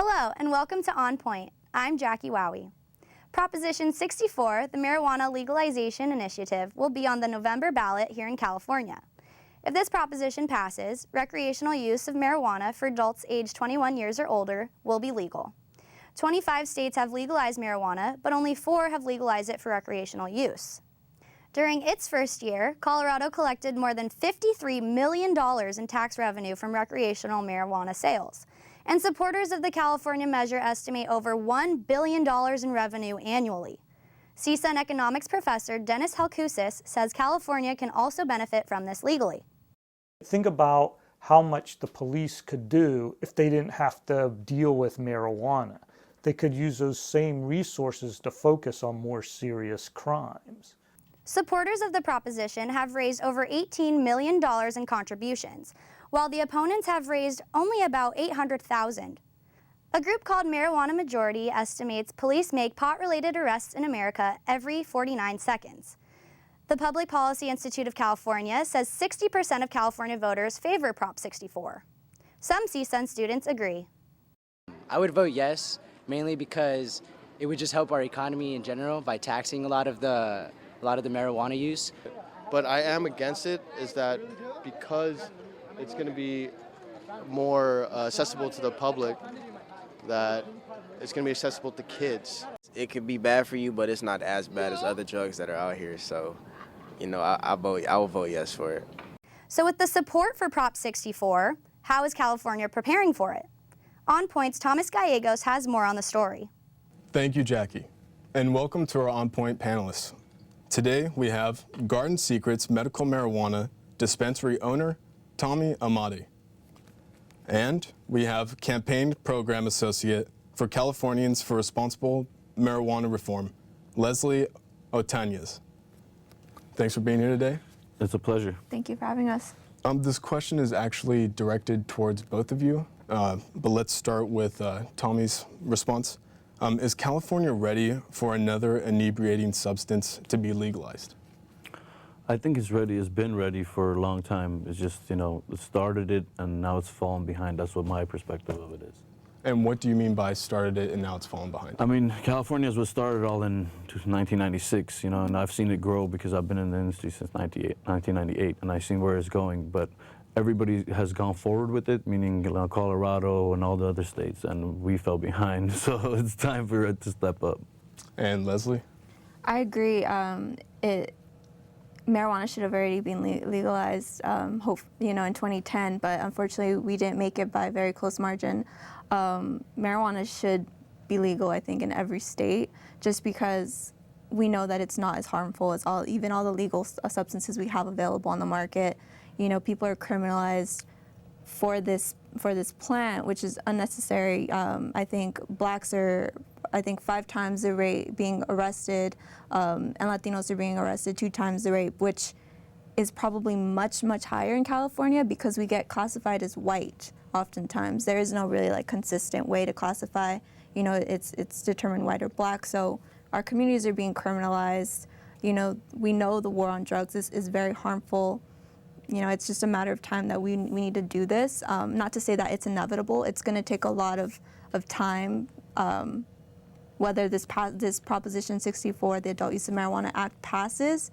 Hello and welcome to On Point. I'm Jackie Wawee. Proposition 64, the Marijuana Legalization Initiative, will be on the November ballot here in California. If this proposition passes, recreational use of marijuana for adults aged 21 years or older will be legal. 25 states have legalized marijuana, but only 4 have legalized it for recreational use. During its first year, Colorado collected more than $53 million in tax revenue from recreational marijuana sales, and supporters of the California measure estimate over $1 billion in revenue annually. CSUN economics professor Dennis Halkousis says California can also benefit from this legally. Think about how much the police could do if they didn't have to deal with marijuana. They could use those same resources to focus on more serious crimes. Supporters of the proposition have raised over $18 million in contributions, while the opponents have raised only about $800,000. A group called Marijuana Majority estimates police make pot-related arrests in America every 49 seconds. The Public Policy Institute of California says 60% of California voters favor Prop 64. Some CSUN students agree. I would vote yes, mainly because it would just help our economy in general by taxing a lot of the marijuana use. But I am against it, is that because it's going to be more accessible to the public, that it's going to be accessible to kids. It could be bad for you, but it's not as bad as other drugs that are out here. So, I will vote yes for it. So with the support for Prop 64, how is California preparing for it? On Point's Thomas Gallegos has more on the story. Thank you, Jackie, and welcome to our On Point panelists. Today we have Garden Secrets medical marijuana dispensary owner, Tommy Amady. And we have Campaign Program Associate for Californians for Responsible Marijuana Reform, Leslie Otañez. Thanks for being here today. It's a pleasure. Thank you for having us. This question is actually directed towards both of you, but let's start with Tommy's response. Is California ready for another inebriating substance to be legalized? I think it's ready. It's been ready for a long time. It's just, it started it and now it's fallen behind. That's what my perspective of it is. And what do you mean by started it and now it's fallen behind? I mean, California was started all in 1996, and I've seen it grow because I've been in the industry since 1998, and I've seen where it's going. But everybody has gone forward with it, meaning Colorado and all the other states, and we fell behind. So it's time for it to step up. And Leslie? I agree. Marijuana should have already been legalized, in 2010, but unfortunately we didn't make it by a very close margin. Marijuana should be legal, I think, in every state, just because we know that it's not as harmful as even all the legal substances we have available on the market. People are criminalized for this plant, which is unnecessary. I think blacks are, 5 times the rate being arrested, and Latinos are being arrested 2 times the rate, which is probably much, much higher in California because we get classified as white oftentimes. There is no really consistent way to classify. It's determined white or black. So our communities are being criminalized. We know the war on drugs is very harmful. It's just a matter of time that we need to do this. Not to say that it's inevitable. It's going to take a lot of time. Whether this Proposition 64, the Adult Use of Marijuana Act, passes,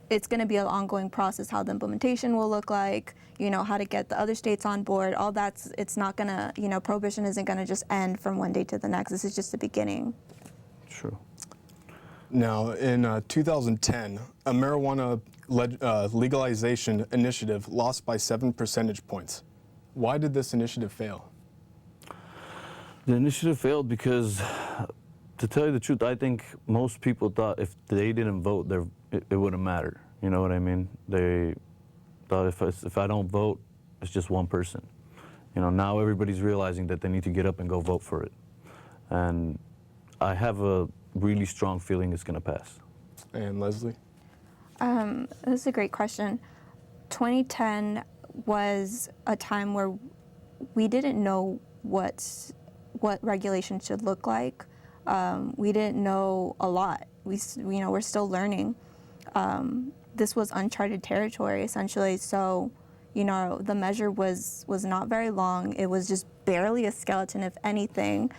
it's going to be an ongoing process, how the implementation will look like, how to get the other states on board. All that's, it's not going to, prohibition isn't going to just end from one day to the next. This is just the beginning. True. Now, in 2010, a marijuana legalization initiative lost by 7 percentage points. Why did this initiative fail? The initiative failed because, to tell you the truth, I think most people thought if they didn't vote, it wouldn't matter. You know what I mean? They thought if I don't vote, it's just one person. Now everybody's realizing that they need to get up and go vote for it. And I have a really strong feeling it's going to pass. And Leslie? This is a great question. 2010 was a time where we didn't know what regulation should look like. We didn't know a lot. We're still learning. This was uncharted territory, essentially. So, The measure was not very long. It was just barely a skeleton, if anything,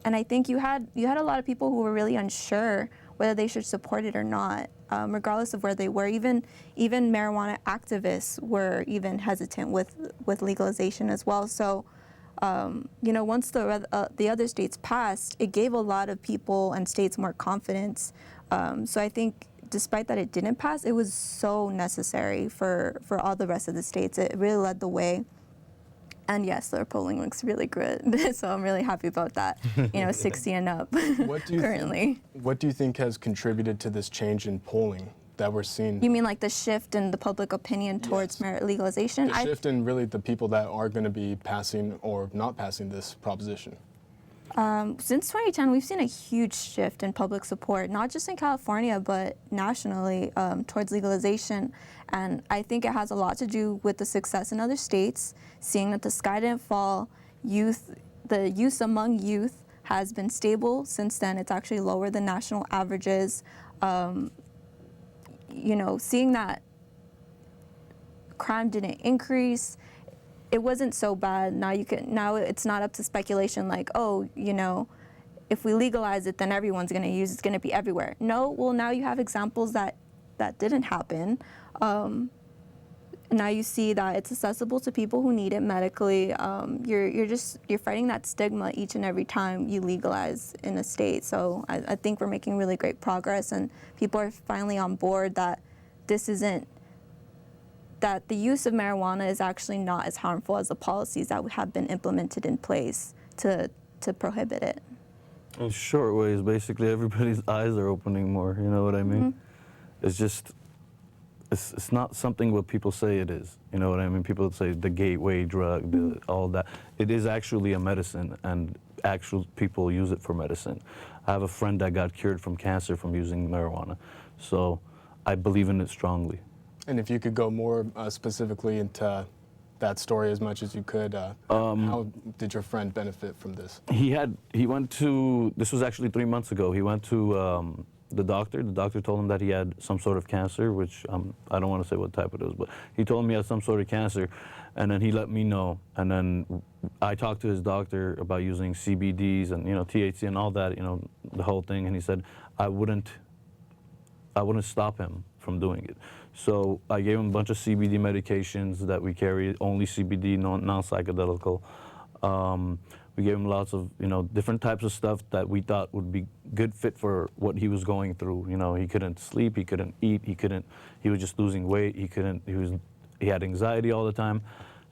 and I think you had a lot of people who were really unsure whether they should support it or not, regardless of where they were. Even marijuana activists were even hesitant with legalization as well. So, once the other states passed, it gave a lot of people and states more confidence. So I think, despite that it didn't pass, it was so necessary for all the rest of the states. It really led the way. And yes, their polling looks really good, so I'm really happy about that. 60 and up currently. What do you think has contributed to this change in polling that we're seeing? You mean like the shift in the public opinion towards legalization? The shift in really the people that are going to be passing or not passing this proposition. Since 2010, we've seen a huge shift in public support, not just in California, but nationally, towards legalization. And I think it has a lot to do with the success in other states, seeing that the sky didn't fall. The use among youth has been stable since then. It's actually lower than national averages. Seeing that crime didn't increase, it wasn't so bad. Now it's not up to speculation like, if we legalize it, then everyone's going to use it. It's going to be everywhere. No, well, now you have examples that didn't happen. Now you see that it's accessible to people who need it medically. You're fighting that stigma each and every time you legalize in a state. So I think we're making really great progress, and people are finally on board that that the use of marijuana is actually not as harmful as the policies that have been implemented in place to prohibit it. In short ways, basically everybody's eyes are opening more, you know what I mean? Mm-hmm. It's just, it's not something what people say it is, you know what I mean? People say the gateway drug, all that. It is actually a medicine, and actual people use it for medicine. I have a friend that got cured from cancer from using marijuana, so I believe in it strongly. And if you could go more specifically into that story as much as you could, how did your friend benefit from this? He went to, this was actually 3 months ago, he went to the doctor. The doctor told him that he had some sort of cancer, which I don't want to say what type it is, but he told me he had some sort of cancer, and then he let me know. And then I talked to his doctor about using CBDs and THC and all that, the whole thing, and he said I wouldn't stop him from doing it. So I gave him a bunch of CBD medications that we carry, only CBD, non-psychedelical. We gave him lots of, different types of stuff that we thought would be good fit for what he was going through. He couldn't sleep, he couldn't eat, he was just losing weight, he had anxiety all the time.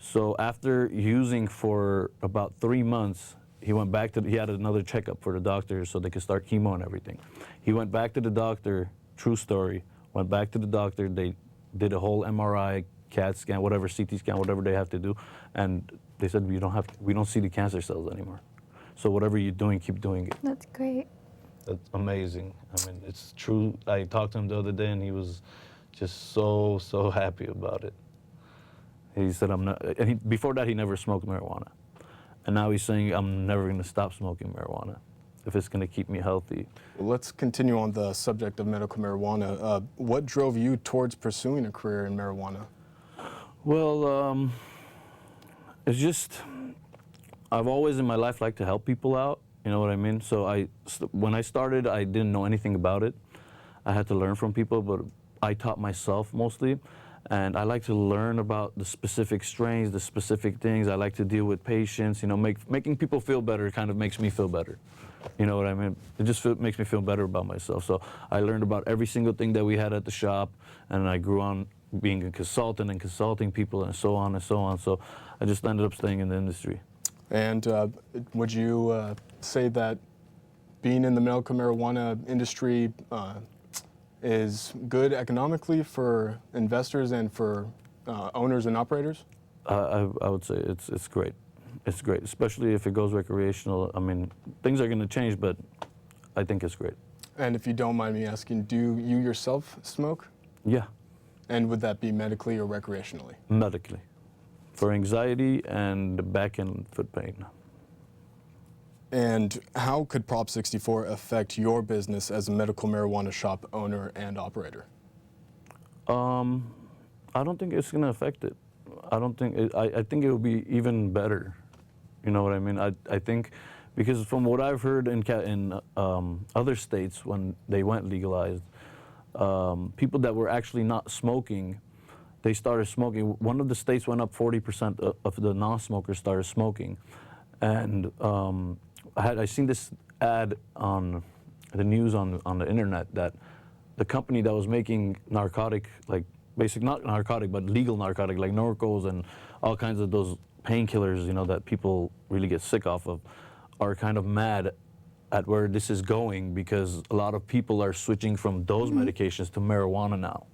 So after using for about 3 months, he had another checkup for the doctor so they could start chemo and everything. He went back to the doctor, true story, went back to the doctor, they did a whole MRI, CAT scan, whatever, CT scan, whatever they have to do, and they said we don't see the cancer cells anymore. So whatever you're doing, keep doing it. That's great. That's amazing. I mean, it's true. I talked to him the other day, and he was just so happy about it. He said, before that, he never smoked marijuana. And now he's saying, I'm never going to stop smoking marijuana if it's going to keep me healthy. Well, let's continue on the subject of medical marijuana. What drove you towards pursuing a career in marijuana? Well, it's just, I've always in my life liked to help people out, you know what I mean? So when I started, I didn't know anything about it. I had to learn from people, but I taught myself mostly. And I like to learn about the specific strains, the specific things. I like to deal with patients, making people feel better kind of makes me feel better. You know what I mean? It just makes me feel better about myself. So I learned about every single thing that we had at the shop, and I grew on being a consultant and consulting people and so on and so on. So I just ended up staying in the industry. And would you say that being in the medical marijuana industry is good economically for investors and for owners and operators? I would say it's great. It's great, especially if it goes recreational. I mean, things are going to change, but I think it's great. And if you don't mind me asking, do you yourself smoke? Yeah. And would that be medically or recreationally? Medically, for anxiety and back and foot pain. And how could Prop 64 affect your business as a medical marijuana shop owner and operator? I don't think it's going to affect it. I don't think I think it will be even better. You know what I mean? I think because from what I've heard in other states when they went legalized, people that were actually not smoking, they started smoking. One of the states went up 40% of the non-smokers started smoking, and I seen this ad on the news on the internet that the company that was making narcotic, like basic not narcotic but legal narcotic like Norcos and all kinds of those painkillers, you know, that people really get sick off of, are kind of mad at where this is going because a lot of people are switching from those medications to marijuana now,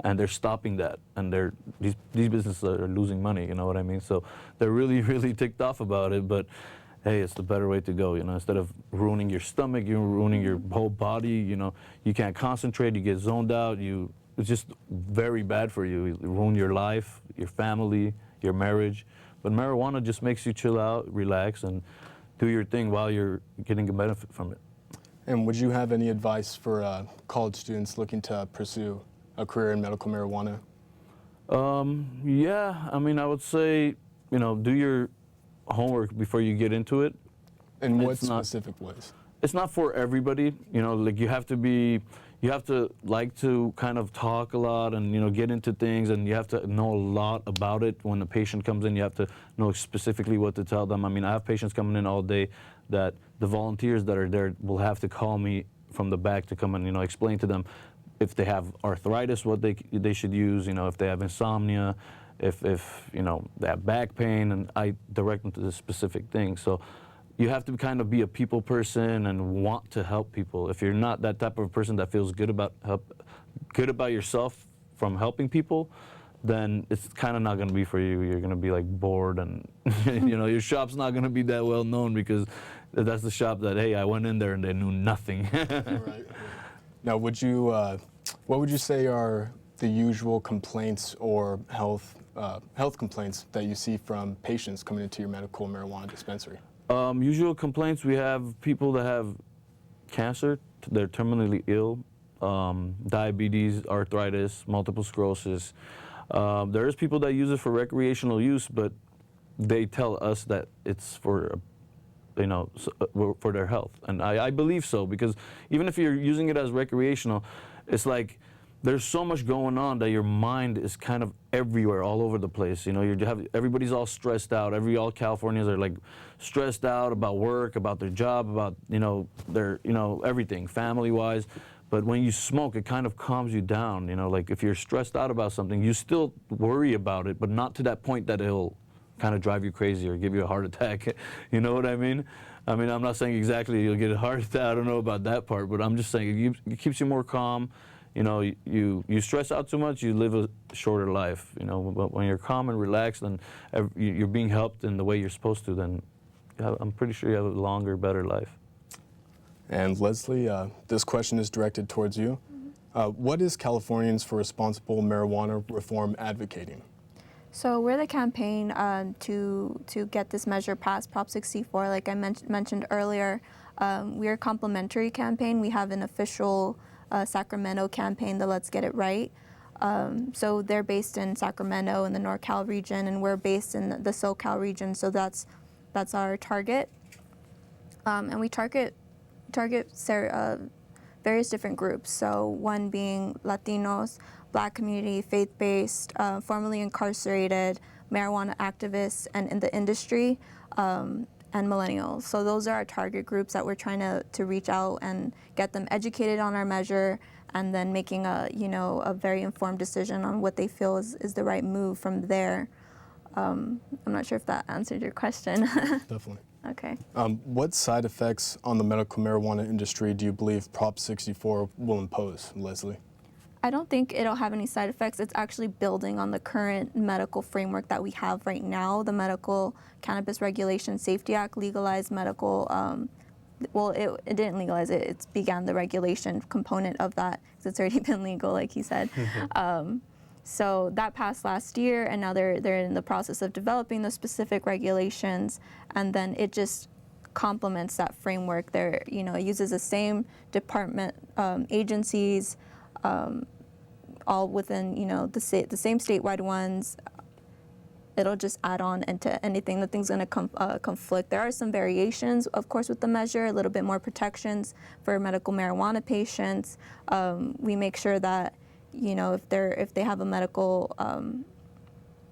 and they're stopping that, and these businesses are losing money. You know what I mean? So they're really really ticked off about it, but hey, it's the better way to go, you know. Instead of ruining your stomach, you're ruining your whole body. You know, you can't concentrate, you get zoned out. It's just very bad for you. You ruin your life, your family, your marriage. But marijuana just makes you chill out, relax, and do your thing while you're getting a benefit from it. And would you have any advice for college students looking to pursue a career in medical marijuana? Yeah, I mean, I would say, you know, do your homework before you get into it. In what specific ways? It's not for everybody, you know, like you have to like to kind of talk a lot and, you know, get into things, and you have to know a lot about it. When the patient comes in, you have to know specifically what to tell them. I mean, I have patients coming in all day that the volunteers that are there will have to call me from the back to come and, you know, explain to them if they have arthritis, what they should use, you know, if they have insomnia, if you know, they have back pain, and I direct them to the specific thing. So you have to kind of be a people person and want to help people. If you're not that type of person that feels good about yourself from helping people, then it's kind of not going to be for you. You're going to be like bored, and you know, your shop's not going to be that well known because that's the shop that, hey, I went in there and they knew nothing. Right. Now, what would you say are the usual complaints or health complaints that you see from patients coming into your medical marijuana dispensary? Usual complaints, we have people that have cancer, they're terminally ill, diabetes, arthritis, multiple sclerosis. There is people that use it for recreational use, but they tell us that it's for, you know, for their health. And I believe so, because even if you're using it as recreational, it's like there's so much going on that your mind is kind of everywhere, all over the place. You know, everybody's all stressed out. All Californians are like stressed out about work, about their job, about, you know, their, you know, everything, family-wise. But when you smoke, it kind of calms you down. You know, like if you're stressed out about something, you still worry about it, but not to that point that it'll kind of drive you crazy or give you a heart attack. You know what I mean? I mean, I'm not saying exactly you'll get a heart attack. I don't know about that part, but I'm just saying it keeps you more calm. You know, you stress out too much, you live a shorter life. You know, but when you're calm and relaxed and you're being helped in the way you're supposed to, then I'm pretty sure you have a longer, better life. And Leslie, this question is directed towards you. What is Californians for Responsible Marijuana Reform advocating? So we're the campaign to get this measure passed, Prop 64. Like I mentioned earlier, we're a complementary campaign. We have an official Sacramento campaign, the Let's Get It Right. So they're based in Sacramento in the NorCal region, and we're based in the SoCal region. So that's our target, and we target various different groups. So one being Latinos, Black community, faith-based, formerly incarcerated, marijuana activists, and in the industry, and millennials. So those are our target groups that we're trying to reach out and get them educated on our measure, and then making a very informed decision on what they feel is the right move from there. I'm not sure if that answered your question. Definitely. Okay. What side effects on the medical marijuana industry do you believe Prop 64 will impose, Leslie? I don't think it'll have any side effects. It's actually building on the current medical framework that we have right now. The Medical Cannabis Regulation Safety Act legalized medical, well, it didn't legalize it. It began the regulation component of that because it's already been legal, like he said. So that passed last year, and now they're in the process of developing the specific regulations, and then it just complements that framework. It uses the same department, agencies, all within, the same statewide ones. It'll just add on into anything. Nothing's going to conflict. There are some variations, of course, with the measure, a little bit more protections for medical marijuana patients. We make sure that, if they have a medical,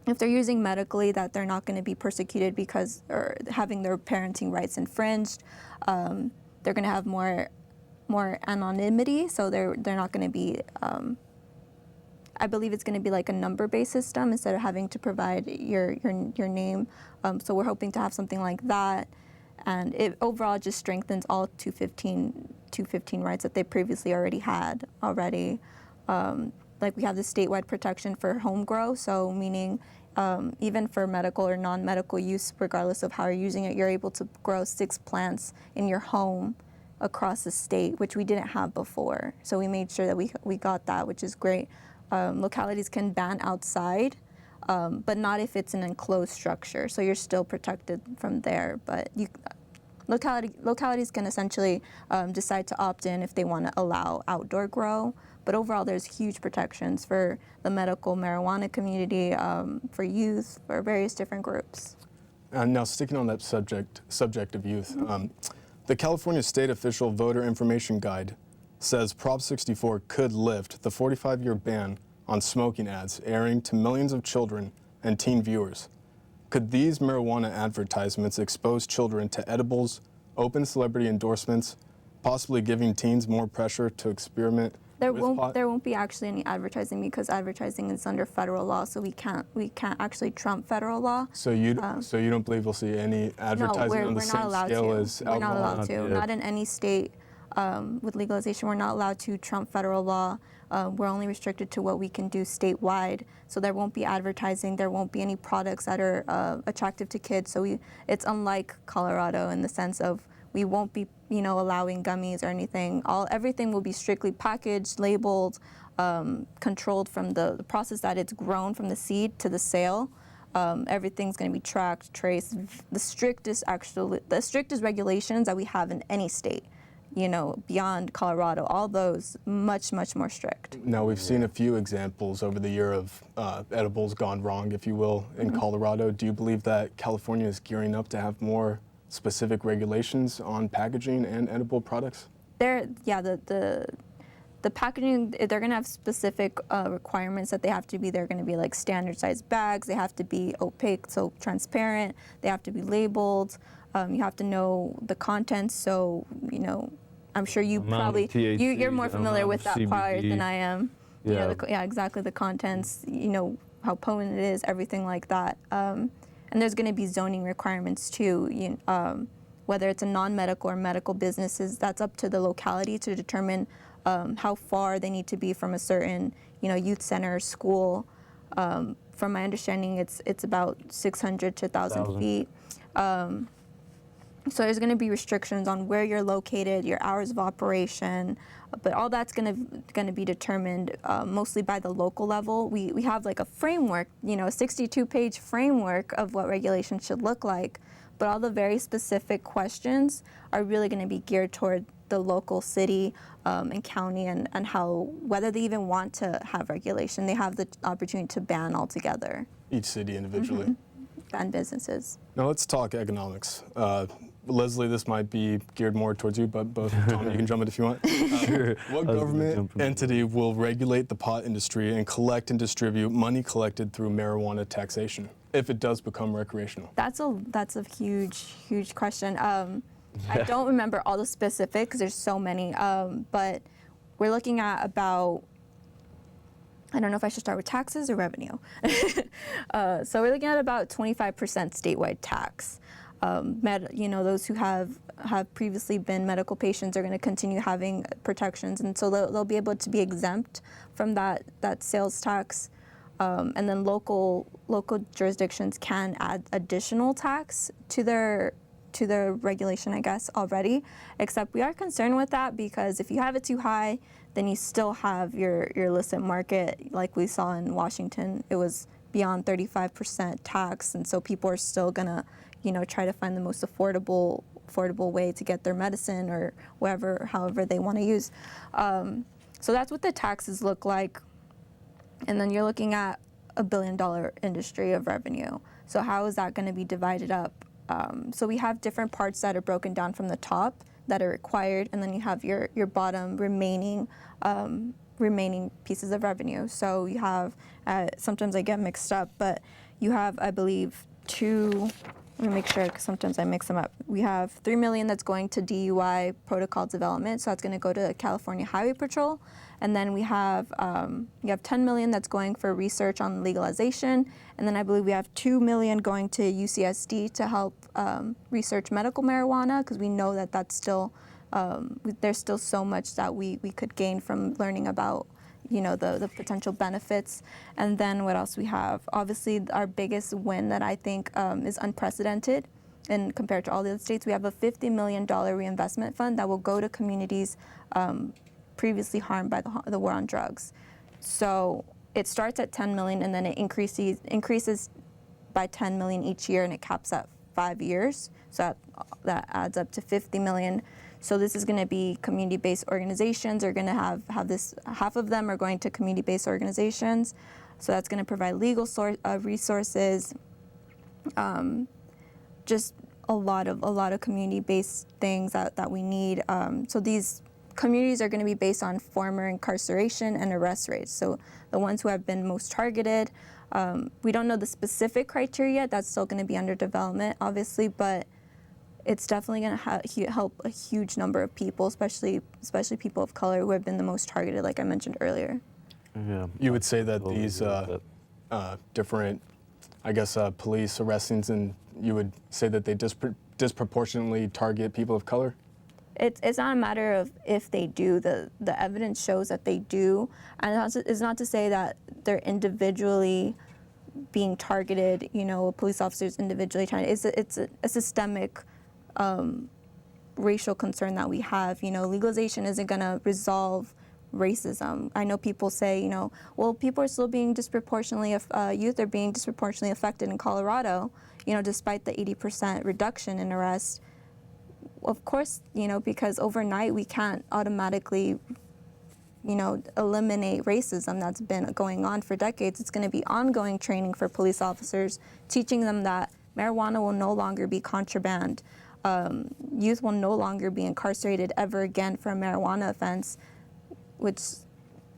if they're using medically, that they're not going to be persecuted because or having their parenting rights infringed. They're going to have more anonymity, so they're not going to be. I believe it's going to be like a number-based system instead of having to provide your name. So we're hoping to have something like that, and it overall just strengthens all 215 rights that they previously already had already. Like we have the statewide protection for home grow, so meaning even for medical or non-medical use, regardless of how you're using it, you're able to grow 6 plants in your home across the state, which we didn't have before. So we made sure that we got that, which is great. Localities can ban outside, but not if it's an enclosed structure. So you're still protected from there. But localities can essentially decide to opt in if they want to allow outdoor grow. But overall, there's huge protections for the medical marijuana community, for youth, for various different groups. Now, sticking on that subject of youth, the California State Official Voter Information Guide says Prop 64 could lift the 45-year ban on smoking ads airing to millions of children and teen viewers. Could these marijuana advertisements expose children to edibles, open celebrity endorsements, possibly giving teens more pressure to experiment with pot? There won't be actually any advertising because advertising is under federal law, so we can't actually trump federal law. So you don't believe we'll see any advertising on the same scale as alcohol? We're not allowed to. Not in any state. With legalization, we're not allowed to trump federal law. We're only restricted to what we can do statewide. So there won't be advertising. There won't be any products that are attractive to kids. So it's unlike Colorado in the sense of we won't be, allowing gummies or anything. Everything will be strictly packaged, labeled, controlled from the process that it's grown from the seed to the sale. Everything's going to be tracked, traced. The strictest regulations that we have in any state. Beyond Colorado, all those much more strict. Now, we've seen a few examples over the year of edibles gone wrong, if you will, in Colorado. Do you believe that California is gearing up to have more specific regulations on packaging and edible products? The packaging, they're going to have specific requirements that they have to be. They're going to be like standard size bags. They have to be opaque, so transparent. They have to be labeled. You have to know the contents, so, I'm sure you probably, you're more familiar with that part than I am. Yeah. Exactly, the contents, how potent it is, everything like that. And there's going to be zoning requirements too, whether it's a non-medical or medical businesses, that's up to the locality to determine how far they need to be from a certain, youth center or school. From my understanding, it's about 600 to 1,000 feet. So there's going to be restrictions on where you're located, your hours of operation, but all that's going to be determined mostly by the local level. We have like a framework, a 62-page framework of what regulation should look like, but all the very specific questions are really going to be geared toward the local city and county and whether they even want to have regulation. They have the opportunity to ban altogether. Each city individually. Ban businesses. Now let's talk economics. Leslie, this might be geared more towards you, but both Tom, you can jump in if you want. Sure. What government entity will regulate the pot industry and collect and distribute money collected through marijuana taxation if it does become recreational? That's a huge question. I don't remember all the specifics. There's so many, but we're looking at about. I don't know if I should start with taxes or revenue. So we're looking at about 25% statewide tax. Those who have previously been medical patients are going to continue having protections, and so they'll be able to be exempt from that sales tax. And then local jurisdictions can add additional tax to their regulation, I guess, already. Except we are concerned with that because if you have it too high, then you still have your illicit market, like we saw in Washington. It was beyond 35% tax, and so people are still gonna, try to find the most affordable way to get their medicine or however they want to use. So that's what the taxes look like. And then you're looking at $1 billion industry of revenue. So how is that going to be divided up? So we have different parts that are broken down from the top that are required, and then you have your bottom remaining pieces of revenue. So you have, sometimes I get mixed up, but you have, I believe, let me make sure because sometimes I mix them up. We have $3 million that's going to DUI protocol development, so that's going to go to California Highway Patrol. And then we have you have $10 million that's going for research on legalization, and then I believe we have $2 million going to UCSD to help research medical marijuana, because we know that that's still there's still so much that we could gain from learning about, you know, the potential benefits. And then what else we have? Obviously, our biggest win that I think is unprecedented, and compared to all the other states, we have a $50 million reinvestment fund that will go to communities previously harmed by the war on drugs. So it starts at 10 million and then it increases by 10 million each year, and it caps at 5 years. So that adds up to 50 million. So this is going to be community-based organizations. Are going to have this. Half of them are going to community-based organizations. So that's going to provide legal resources, just a lot of community-based things that we need. So these communities are going to be based on former incarceration and arrest rates. So the ones who have been most targeted. We don't know the specific criteria. That's still going to be under development, obviously, but it's definitely going to help a huge number of people, especially people of color who have been the most targeted, like I mentioned earlier. Yeah. You would say that these different, I guess, police arrestings, and you would say that they disproportionately target people of color? It's not a matter of if they do. The evidence shows that they do, and it's not to say that they're individually being targeted. You know, police officers individually trying. It's a systemic racial concern that we have. You know, legalization isn't going to resolve racism. I know people say, you know, well, people are still being disproportionately, youth are being disproportionately affected in Colorado. You know, despite the 80% reduction in arrests. Of course, you know, because overnight we can't automatically, you know, eliminate racism that's been going on for decades. It's going to be ongoing training for police officers, teaching them that marijuana will no longer be contraband. Youth will no longer be incarcerated ever again for a marijuana offense, which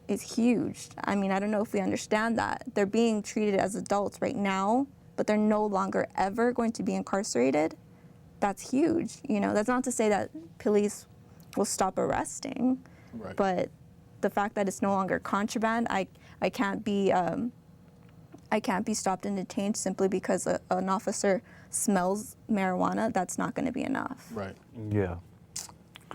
is huge. I mean, I don't know if we understand that. They're being treated as adults right now, but they're no longer ever going to be incarcerated. That's huge. You know, that's not to say that police will stop arresting, Right. but the fact that it's no longer contraband, I can't be stopped and detained simply because an officer smells marijuana. That's not going to be enough. Right. Yeah.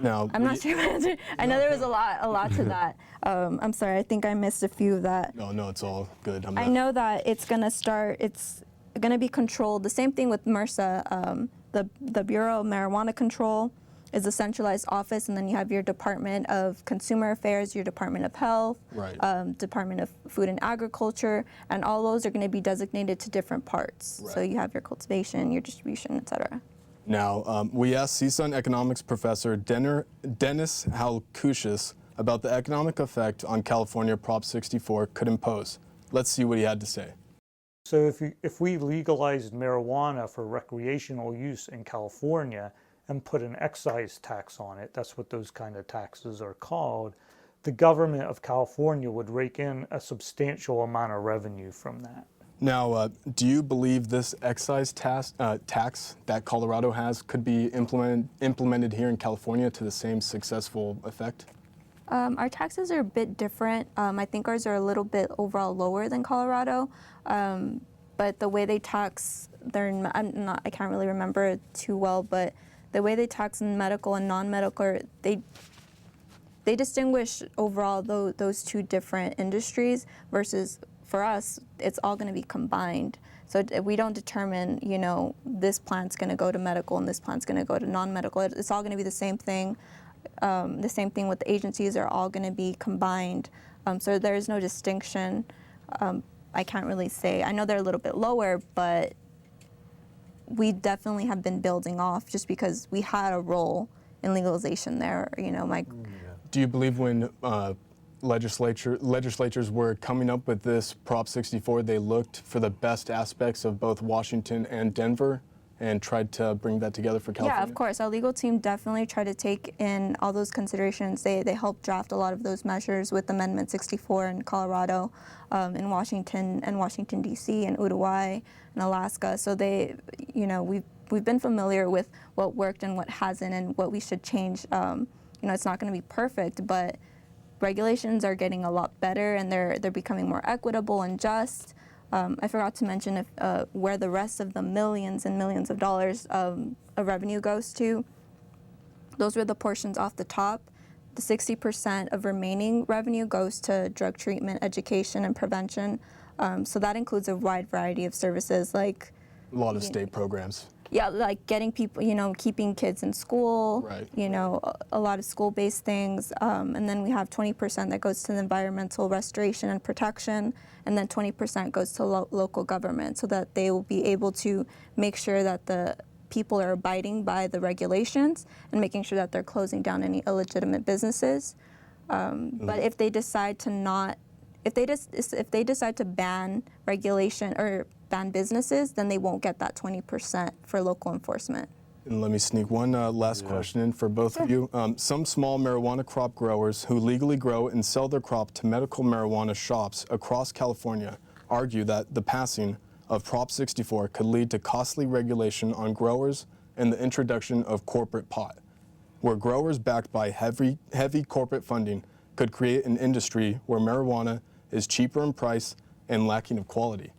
Now, I'm not sure. I know there was a lot to that. I'm sorry. I think I missed a few of that. No, it's all good. I know that it's going to start. It's going to be controlled. The same thing with MRSA. The Bureau of Marijuana Control is a centralized office, and then you have your Department of Consumer Affairs, your Department of Health, Right. Department of Food and Agriculture, and all those are going to be designated to different parts. Right. So you have your cultivation, your distribution, et cetera. Now, we asked CSUN economics professor Dennis Halkushis about the economic effect on California Prop 64 could impose. Let's see what he had to say. So if we legalized marijuana for recreational use in California and put an excise tax on it, that's what those kind of taxes are called, the government of California would rake in a substantial amount of revenue from that. Now, do you believe this excise tax that Colorado has could be implemented here in California to the same successful effect? Our taxes are a bit different. I think ours are a little bit overall lower than Colorado, but the way they tax, I can't really remember too well, but the way they tax in medical and non-medical, they distinguish overall those two different industries versus for us, it's all going to be combined. So we don't determine, you know, this plant's going to go to medical and this plant's going to go to non-medical. It's all going to be the same thing. The same thing with the agencies are all going to be combined. So there is no distinction. I can't really say. I know they're a little bit lower, but we definitely have been building off just because we had a role in legalization there. You know, Do you believe when legislatures were coming up with this Prop 64, they looked for the best aspects of both Washington and Denver and tried to bring that together for California? Yeah, of course. Our legal team definitely tried to take in all those considerations. They helped draft a lot of those measures with Amendment 64 in Colorado, in Washington, and Washington, D.C., and Uruguay, and Alaska. So we've been familiar with what worked and what hasn't and what we should change. It's not going to be perfect, but regulations are getting a lot better, and they're becoming more equitable and just. I forgot to mention where the rest of the millions and millions of dollars of revenue goes to. Those were the portions off the top. The 60% of remaining revenue goes to drug treatment, education, and prevention. So that includes a wide variety of services like a lot of state programs. Yeah, like getting people, keeping kids in school, right. A lot of school-based things. And then we have 20% that goes to the environmental restoration and protection, and then 20% goes to local government so that they will be able to make sure that the people are abiding by the regulations and making sure that they're closing down any illegitimate businesses. But if they decide to if they decide to ban regulation or ban businesses, then they won't get that 20% for local enforcement. And let me sneak one last question in for both of you. Some small marijuana crop growers who legally grow and sell their crop to medical marijuana shops across California argue that the passing of Prop 64 could lead to costly regulation on growers and the introduction of corporate pot, where growers backed by heavy corporate funding could create an industry where marijuana is cheaper in price and lacking of quality.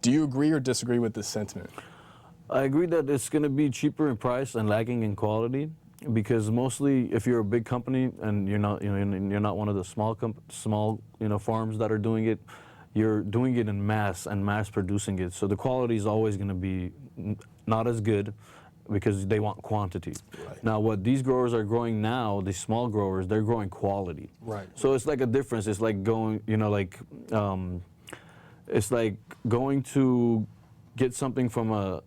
Do you agree or disagree with this sentiment? I agree that it's going to be cheaper in price and lacking in quality, because mostly if you're a big company and you're not one of the small farms that are doing it, you're doing it in mass and mass producing it. So the quality is always going to be not as good because they want quantity. Right. Now, what these growers are growing now, the small growers, they're growing quality. Right. So it's like a difference. It's like going, it's like going to get something from a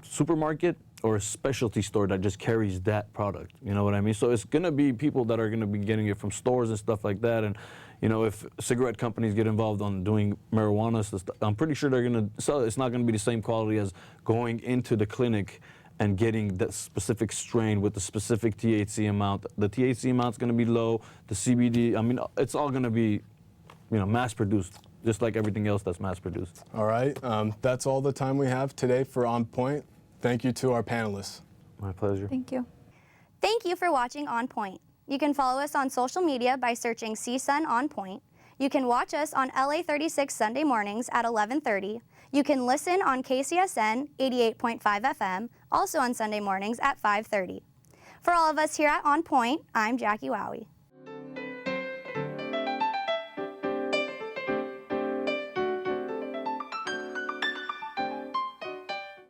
supermarket or a specialty store that just carries that product. You know what I mean? So it's going to be people that are going to be getting it from stores and stuff like that. And if cigarette companies get involved on doing marijuana stuff, I'm pretty sure they're going to sell it. It's not going to be the same quality as going into the clinic and getting that specific strain with the specific THC amount. The THC amount's going to be low. The CBD, it's all going to be, mass produced, just like everything else that's mass produced. All right, that's all the time we have today for On Point. Thank you to our panelists. My pleasure. Thank you. Thank you for watching On Point. You can follow us on social media by searching CSUN On Point. You can watch us on LA 36 Sunday mornings at 11:30. You can listen on KCSN 88.5 FM, also on Sunday mornings at 5:30. For all of us here at On Point, I'm Jackie Wawee.